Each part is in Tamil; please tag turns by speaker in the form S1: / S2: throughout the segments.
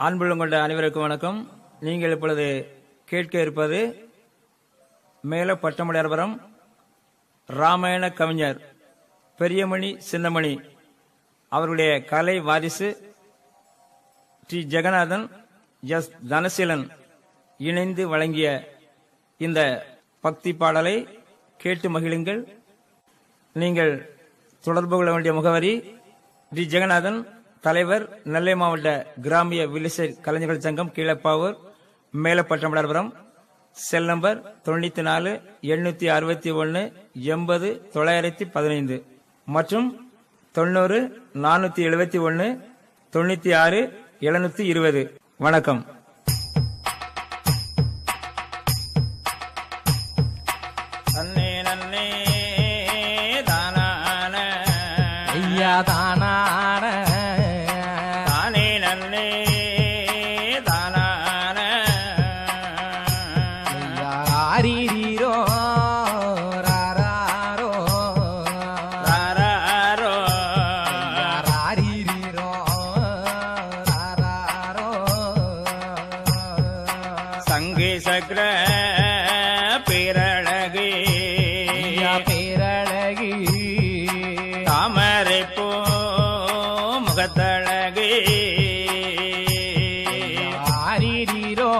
S1: அன்புள்ளம் கொண்ட அனைவருக்கும் வணக்கம். நீங்கள் இப்பொழுது கேட்க இருப்பது மேல பட்டமடையார்புரம் ராமாயண கவிஞர் பெரியமணி சின்னமணி அவருடைய கலை வாரிசு டி ஜெகநாதன், எஸ் தனசீலன் இணைந்து வழங்கிய இந்த பக்தி பாடலை கேட்டு மகிழுங்கள். நீங்கள் தொடர்பு கொள்ள வேண்டிய முகவரி: டி ஜெகநாதன், தலைவர், நெல்லை மாவட்ட கிராமிய வில்லிசை கலைஞர்கள் சங்கம், கீழப்பாவூர், மேலப்பட்டமடையார்புரம். செல் நம்பர் 94 861 80 915 மற்றும் 90 471 96 720. வணக்கம். நன்னே நன்னே தானான
S2: ஐயா தானான
S1: தானே நன்னே தானான
S2: ஐயா ஆரீரோ ராராரோ
S1: ராராரோ
S2: ஆரீரோ ராராரோ
S1: சங்கே சக்கர பேரழகே
S2: ஐயா பேரழகி
S1: தாமரை பூ முகத்தழகே
S2: ஆரீரோ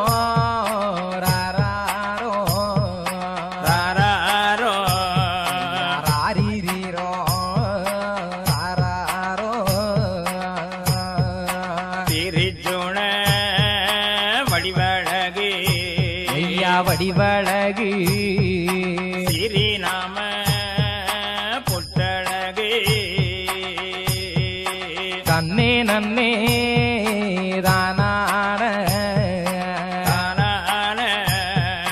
S2: ராராரோ
S1: ராராரோ
S2: ஆரீரோ ராராரோ
S1: திரிஜுண வடிவழகே
S2: ஐயா வடிவழகி
S1: சிறிநாம பொட்டழகே
S2: தன்னே நன்னே தானான
S1: தானான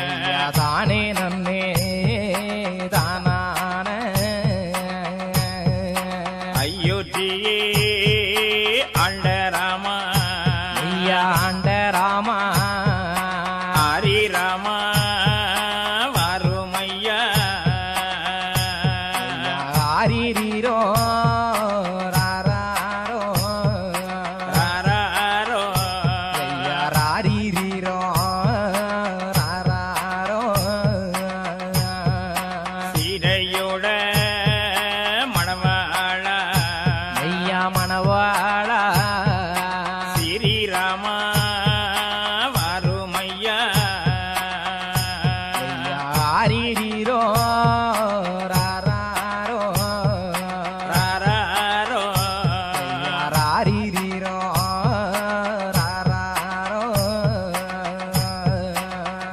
S2: ஐயா தானே நன்னே தானான
S1: அயோத்தியே ஆண்டராமா
S2: ஐயா ஆண்ட ராமா
S1: ஹரி ராமா வாருமையா
S2: ஆரீரோ ராராரோ
S1: ராராரோ
S2: ஐயா ஆரீரோ ராராரோ
S1: சீதையோட மணவாளா
S2: ஐயா மணவாளா
S1: ஸ்ரீராமா வாருமையா
S2: ஆரீரோ ராராரோ
S1: ராராரோ
S2: ஆரீரோ ராராரோ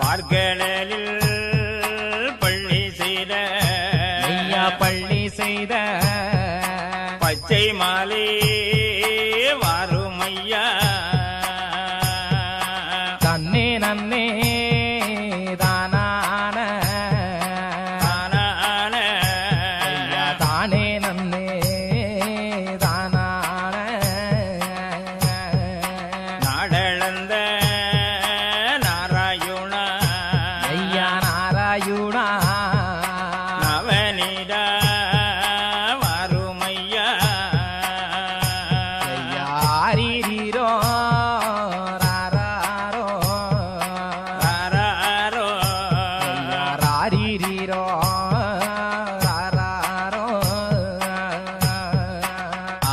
S1: பார்க்கடலில் பள்ளி செய்த
S2: ஐயா பள்ளி செய்த
S1: பச்சை மாலை வாருமையா
S2: தன்னே நன்னே தானான
S1: தானான
S2: ஐயா தானே நன்னே தானான
S1: நாடளந்த நாராயணா
S2: ஐயா நாராயுணா
S1: நவநீத வாருமையா
S2: ஐயா ஆரீரோ ராராரோ
S1: ராராரோ
S2: ஐயா ஆரீரோ ராராரோ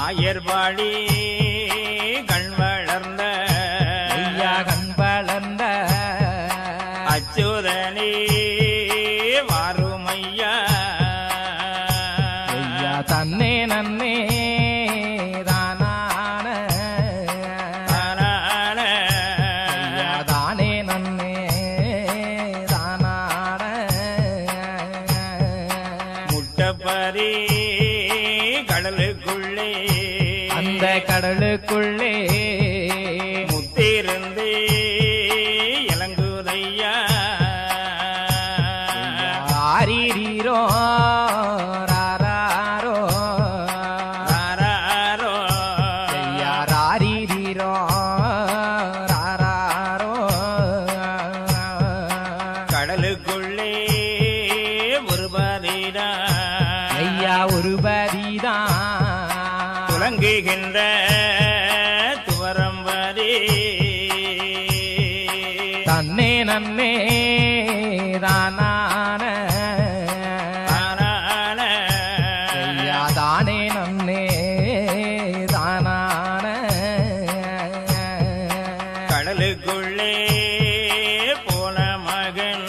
S1: ஆயர்பாடி கண் வளர்ந்த
S2: ஐயா கண் வளர்ந்த
S1: அச்சுதனே வாருமையா
S2: ஐயா தன்னே நன்னே தானான
S1: தானான
S2: ஐயா தானே நன்னே தானான
S1: முட்டப்பரி கடலுக்குள்ளே
S2: அந்த கடலுக்குள்ளே
S1: முத்திருந்து இளங்குதையா
S2: ஆரீரோ ராராரோ
S1: ராராரோ
S2: ஐயா ஆரீரோ ராராரோ
S1: கடலுக்குள்ளே ஒருபதிடா
S2: ஐயா ஒரு பரிதான்
S1: துலங்குகின்ற துவரம்பரி
S2: நன்னே தானான
S1: தானான
S2: ஐயா தானே நன்னே தானான
S1: கடலுக்குள்ளே போன மகன்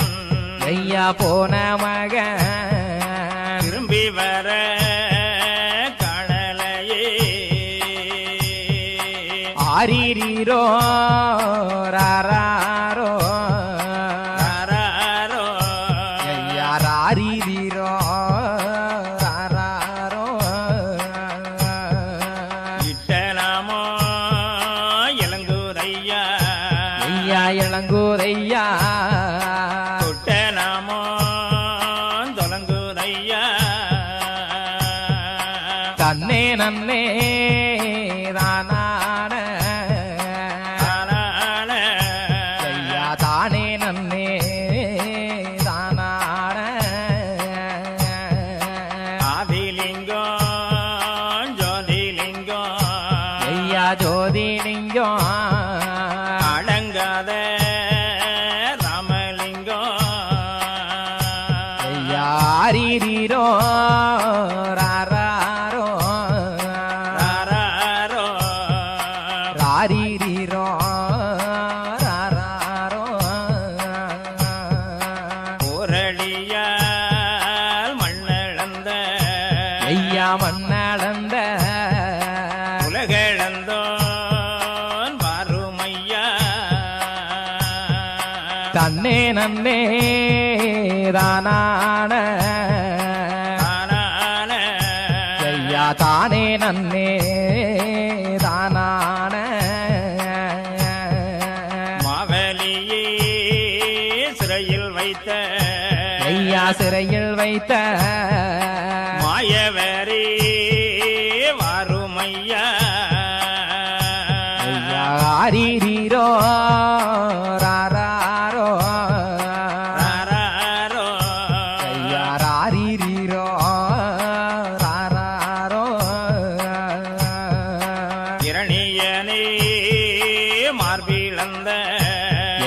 S2: ஐயா போன மகன்
S1: திரும்பி வர காணலையே
S2: ஆரீரீரோ ராரோ
S1: தாராரோ
S2: ஐயா ராரீரீரோ ராரோ
S1: இட்டனாமோ இளங்கூரையா
S2: ஐயா இளங்கூரையா
S1: தொட்டனாமோ தொலங்கூரையா
S2: தன்னே நன்னே தானான
S1: தானான
S2: ஐயா தானே நன்னே தானான
S1: ஆதிலிங்கம் ஜோதிலிங்கம்
S2: ஐயா ஜோதிலிங்கம்
S1: அடங்காத ராமலிங்கம்
S2: ஐயா ஆரீரீரோ ராரோ
S1: தாராரோ
S2: ராரீரீரோ ராரோ
S1: போரடியால் மண்ணளந்த
S2: ஐயா மண்ணளந்த
S1: உலகளந்தோன் வாருமையா
S2: தன்னே நன்னே தானான
S1: தானான
S2: ஐயா தானே நன்னே தானான
S1: மாவலியே சிறையில் வைத்த
S2: ஐயா சிறையில் வைத்த
S1: மாயவரே வாருமையா
S2: ஐயா ஆரீரீரோ ராரோ
S1: தாராரோ
S2: ஐயா ராரீரீரோ ராரோ
S1: இரணியனே மார்பிளந்த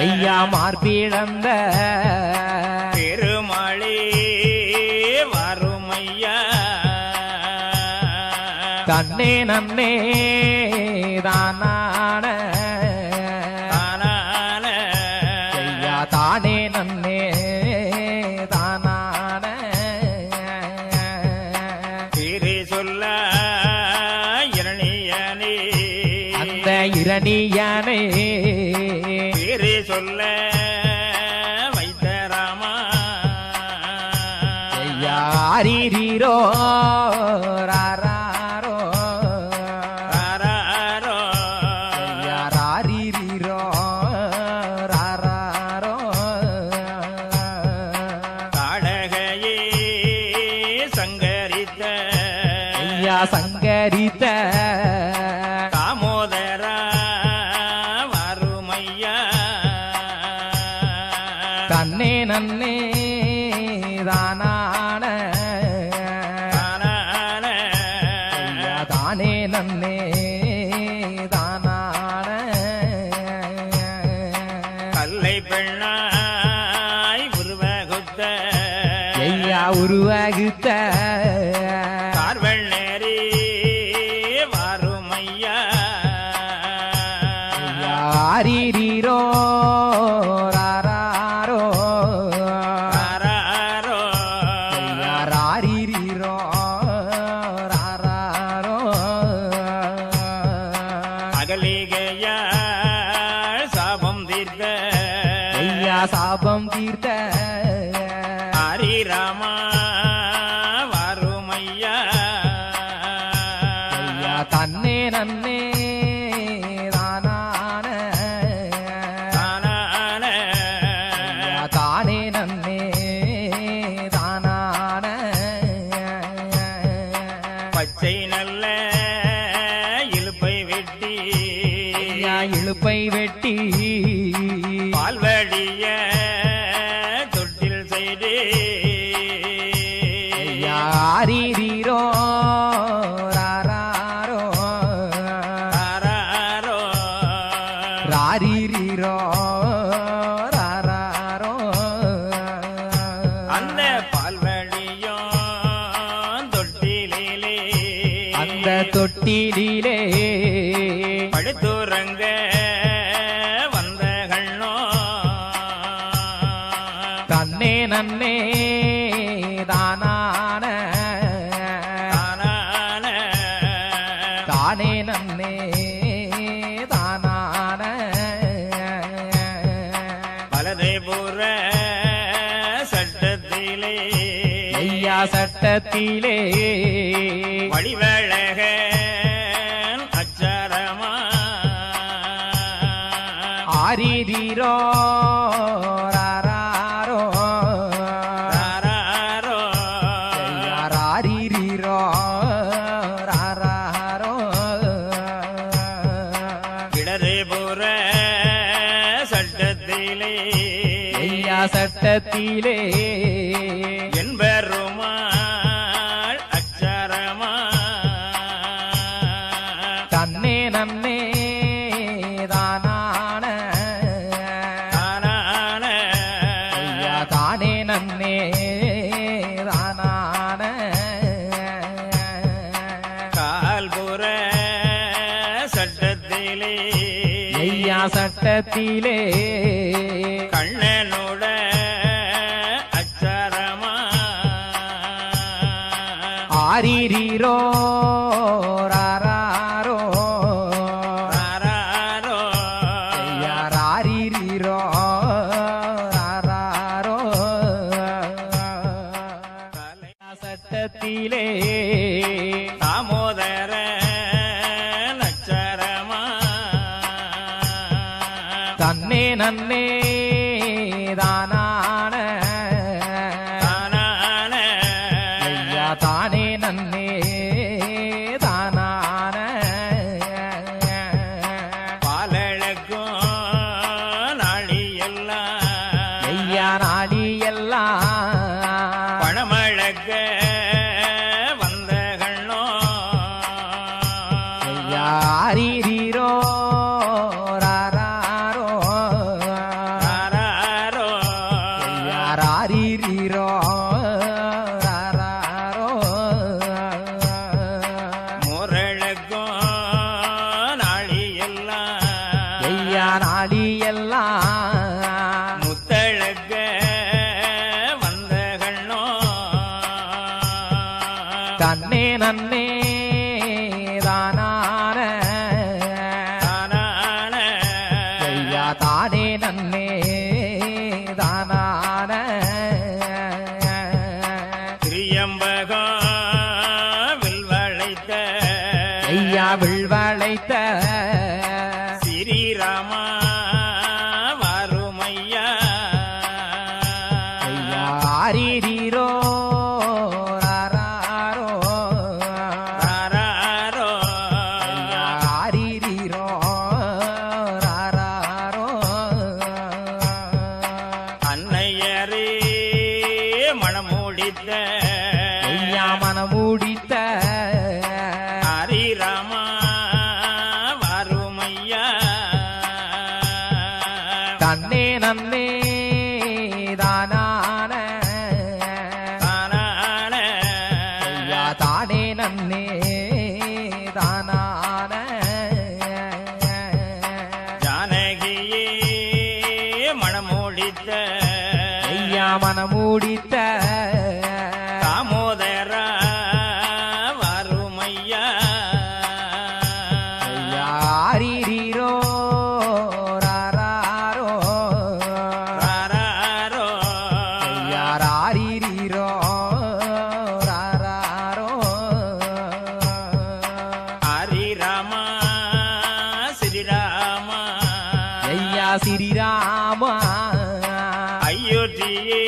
S2: ஐயா மார்பிழந்த
S1: பெருமாளே வாருமையா
S2: தன்னே நன்னே தானான
S1: தானான
S2: ஐயா தானே நன்னே தானான
S1: திரு சொல்ல இரணியனே
S2: அந்த இரணியானே
S1: திரு சொல்ல வைத்த ராமா
S2: ஐயா ஆரீரீரோ ராரோ
S1: தாராரோ
S2: ஐயா ராரீரீரோ ராரோ
S1: காடகையே சங்கரித்த
S2: ஐயா சங்கரித்த
S1: தாமோதரா வாருமையா
S2: தன்னே நன்னே தானான
S1: தானான
S2: ஐயா தானே நன்னே தானான
S1: கல்லை பெண்ணாய் உருவகுத்த
S2: ஐயா உருவகுத்த
S1: கார்வள் நேரி வாருமையா
S2: ஐயா ஆரீரீரோ ராரோ
S1: தாராரோ
S2: ஐயா ராரீரீரோ ராரோ
S1: அகலிகையாள் சாபம் தீர்த்த
S2: ஐயா சாபம் தீர்த்த
S1: ஹரிராமா வாருமையா
S2: ஐயா தன்னே நன்னே தானான
S1: தானான
S2: ஐயா தானே நன்னே தானான
S1: பச்சை நல்ல இழுப்பை வெட்டி
S2: ஐயா இழுப்பை வெட்டி
S1: பால்வடிய தொட்டில் செய்து
S2: ஐயா ஆரீரீரோ ராரோ
S1: தாராரோ
S2: ராரீரீரோ ராரோ தொட்டிலே
S1: படுத்துறங்க வந்த கண்ணோ
S2: தன்னே நன்னே தானான
S1: தானான
S2: தானே நன்னே தானான
S1: பலதேபுர சட்டத்திலே
S2: ஐயா சட்டத்திலே
S1: வடிவழக அச்சாரமா
S2: ஆரிரோ ராரோ
S1: தாராரோ
S2: ஆரிரோ ராரோ
S1: இடதேபுர சட்டத்திலே
S2: ஐயா சட்டத்திலே
S1: என்பெருமாள் அச்சாரமா
S2: தன்னே நன்னே தானான
S1: தானான
S2: ஐயா தானே நன்னே தானான
S1: கால்புற சட்டத்திலே
S2: ஐயா சட்டத்திலே
S1: கண்ணனோட அச்சாரமா
S2: ஆரிரோ ராரோ
S1: தாராரோ
S2: ஐயா ஆரிரோ ராரோ சட்டத்திலே
S1: தாமோதர அச்சாரமா
S2: தன்னே நன்னே தானான
S1: தானான
S2: ஐயா தானே நன்னே தானான
S1: பாலழக்கும் நாளியெல்லாம்
S2: ஐயா நாடி எல்லாம்
S1: பணமழக்க வந்த கண்ணோ
S2: ஐயா ஆரிரோ ராரோ
S1: தாராரோ
S2: ஐயா ஆரிரோ ராரோ
S1: முரளுக்கும் நாளியெல்லாம்
S2: ஐயா நாடி எல்லாம்
S1: முத்தழக்க வந்த கண்ணோ
S2: தன்னே நன்னே தானான
S1: தானான
S2: ஐயா தானே நன்னே தானான
S1: திரியம்பகம் வில்வளைத்த
S2: ஐயா விழ்வளைத்த
S1: ஸ்ரீராமா வாருமையா
S2: ஐயா ஆரிரோ ராரோ
S1: தாராரோ
S2: ஐயா ஆரிரோ ராரோ
S1: அன்னையரே மணமூடித்த
S2: ஐயா மனமூடித்த
S1: ஹரிராமா வாருமையா
S2: தன்னே நன்னே தானான
S1: தானான
S2: ஐயா தானே நன்னே தானான
S1: ஜானகியே மணமூடித்த
S2: ஐயா மனமூடித்த
S1: தாமோதரா வாருமையா
S2: ஐயா ஆரிரோ ராரோ
S1: தாராரோ
S2: ஐயா ஆரிரோ ராரோ
S1: ஹரிராமா ஸ்ரீராமா
S2: ஐயா ஸ்ரீராமா
S1: அயோத்தியே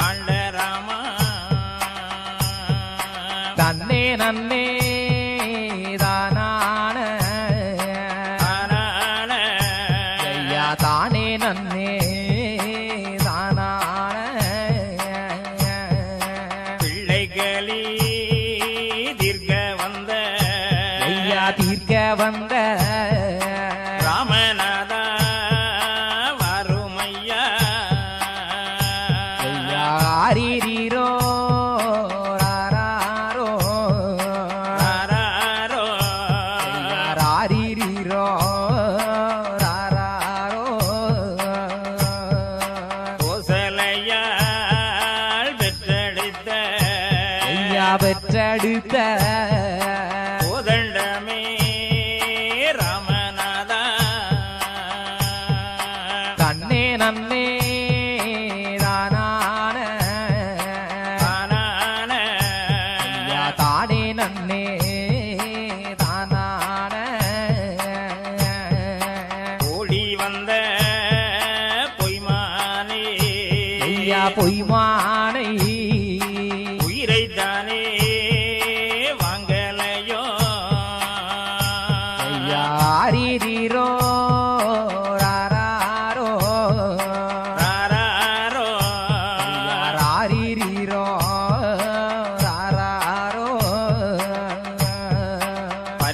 S1: ஆண்டராமா
S2: தன்னே நன்னே தானான
S1: தானான
S2: ஐயா தானே நன்னே தானான
S1: பிள்ளைகளி தீர்க்க வந்த
S2: ஐயா தீர்க்க வந்த
S1: ராமநாதா வாருமையா
S2: ஐயா ஆரிரோ ராரோ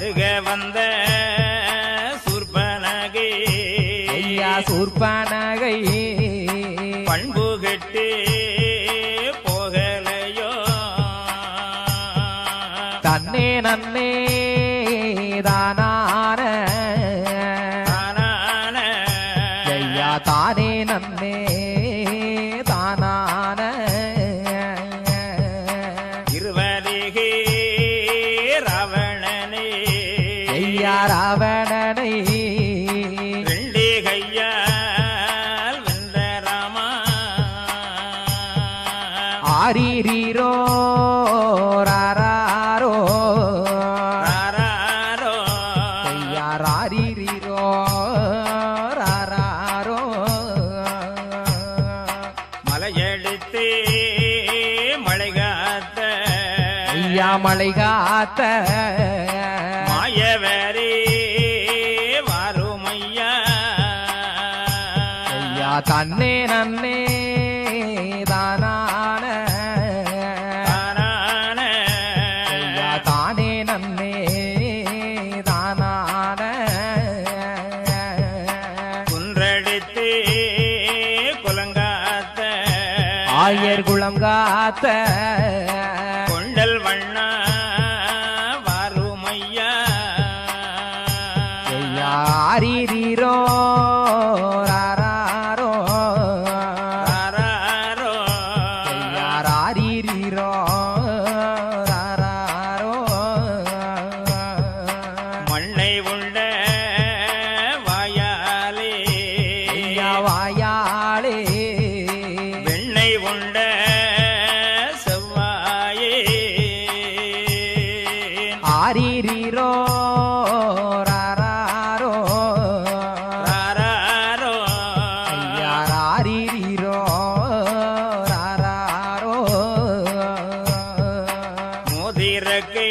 S1: வருக வந்த சூர்பனகை
S2: ஐயா சூர்பனகை
S1: பண்பு கெட்டு போகலையோ
S2: தன்னே நன்னே தானான ஐயா தானே நன்னே தானான
S1: இருவரிகே ராவணனே
S2: ஐயா ராவணனை
S1: ரெண்டே கையால் வென்ற ராமா
S2: ஆரீரீரோ ராரோ
S1: ராரோ
S2: ஐயா ராரீரீரோ ராரோ
S1: மலையெடுத்து மழை காத்த
S2: ஐயா மழை காத்த
S1: மாயவரே வாருமையா
S2: ஐயா தன்னே நன்னே தானான
S1: தானான
S2: ஐயா தானே நன்னே தானான
S1: குன்றெடுத்து குலங்காத்த
S2: ஆயர் குளம் காத்த
S1: கொண்டல் வண்ணா வாருமையா
S2: ஐயா ஆரீரீரோ ராரோ
S1: ராரோ
S2: ஐயா ராரீரீரோ ராரோ
S1: மண்ணை உண்ட வாயாலே
S2: ஐயா வாயாளே
S1: வெண்ணை உண்ட செவ்வாயே
S2: ஆரீரீரோ ராரோ
S1: ராரோ
S2: ஐயா ராரீரீரோ ராரோ
S1: மோதிரக்கை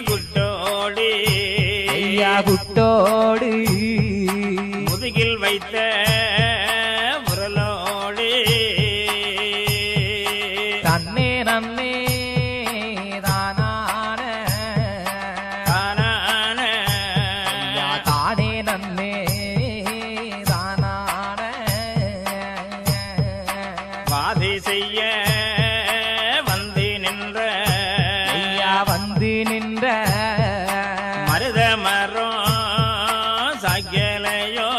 S1: குட்டோடி
S2: ஐயா குட்டோடு
S1: முதுகில் வைத்த முரலோடி
S2: தன்னே நன்னே தானான
S1: தானான
S2: ஐயா தானே நன்னே தானான
S1: வாதி செய்ய வந்து நின்ற
S2: ஐயா வந்து நின்ற
S1: மருத மரம் சாக்கியலையோ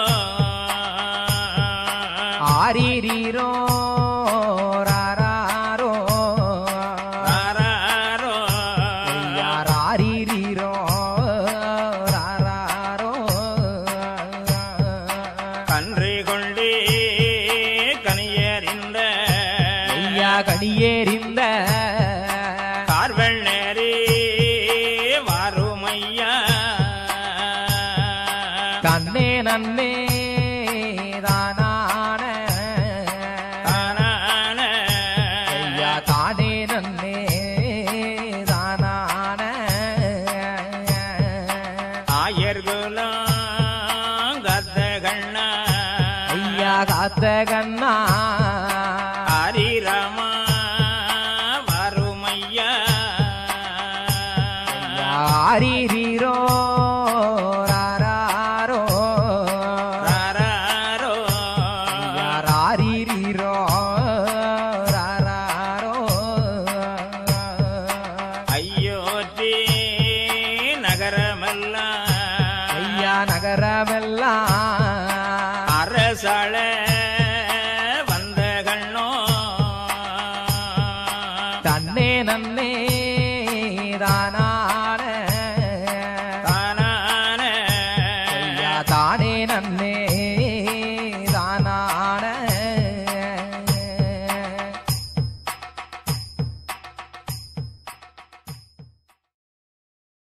S2: ஆரீரீரோ ராரோ
S1: ராரோ
S2: ஐயா ராரீரீரோ ராரோ
S1: கன்றி கொண்டே கனியறிந்த
S2: ஐயா கனியேறிந்த
S1: கார்வெள் நேரே வாருமையா
S2: தன்னே நன்னே தானான
S1: தானான
S2: ஐயா தானே நன்னே தானான
S1: ஆயர்குலம் கத்த கண்ணா
S2: ஐயா காத்த கண்ணா
S1: ஹரிராமா வாருமையா
S2: ஐயா ஆரீரீரோ ராரோ
S1: ராரோ
S2: ஐயா ராரீரீரோ ராரோ
S1: ஐயோற்றி நகரமெல்லாம்
S2: ஐயா நகரமெல்லாம்
S1: அரசாள வந்த கண்ணோ
S2: தன்னே நன்னே தானான
S1: தானான
S2: ஐயா தானே நன்னே